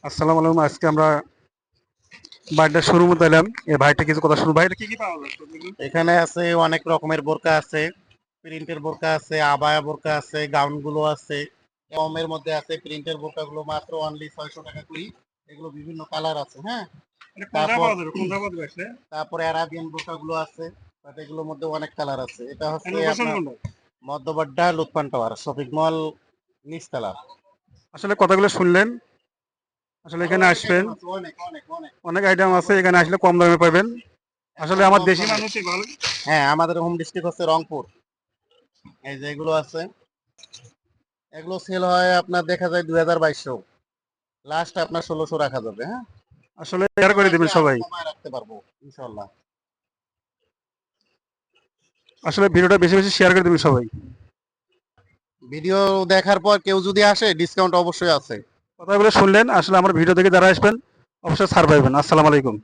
আসসালামু আলাইকুম। আজকে আমরা বার্থডে শোরুমে এলাম। এই ভাইটা কিছু কথা শুনুন। ভাইটা কি কি পাওয়া যায়? এখানে আছে অনেক রকমের বোরকা আছে, প্রিন্টের বোরকা আছে, আবায়া বোরকা আছে, গাউন গুলো আছে, কমের মধ্যে আছে। প্রিন্টের বোরকা গুলো মাত্র অনলি 600 টাকা করি। এগুলো বিভিন্ন কালার আছে। হ্যাঁ, এটা কোন জায়গায় তারপর পাওয়া যাবে? কোন জায়গায় পাওয়া যাবে আসলে? তারপরে অ্যারাবিয়ান বোরকা গুলো আছে, বাট এগুলোর মধ্যে অনেক কালার আছে। এটা এর হচ্ছে লোকেশন আপনার কোনটা? Madhyabadda Lutfan tower shopping mall নিচতলা। আসলে কথাগুলো শুনলেন। আসলে আরো এখানে অনেক আসবেন, আইটেম আছে, অনেক অনেক অনেক অনেক আইটেম আছে। এখানে যাবতীয় আসলে কম দামে পাবেন। আসলে একদম আমার কম দেশি দামে। মানুষই ভালো। হ্যাঁ, আমাদের হোম ডিস্ট্রিক্ট হচ্ছে রংপুর। এই যে এগুলো আছে, এগুলো সেল হয় আপনার দেখা যায় 2200, লাস্ট আপনার 1600 রাখা যাবে। হ্যাঁ, আসলে শেয়ার কেউ করে আসলে দিবেন আরো সবাই। কমায় রাখতে পারবো ইনশাল্লাহ। আসলে ভিডিওটা বেশি বেশি শেয়ার করে দিবেন সবাই। ভিডিও দেখার পর কেউ যদি আসে, ডিসকাউন্ট অবশ্যই আছে। কথাগুলো শুনলেন। আসলে আমার ভিডিও থেকে যারা আসবেন অবশ্যই ছাড় পাইবেন। আসসালামু আলাইকুম।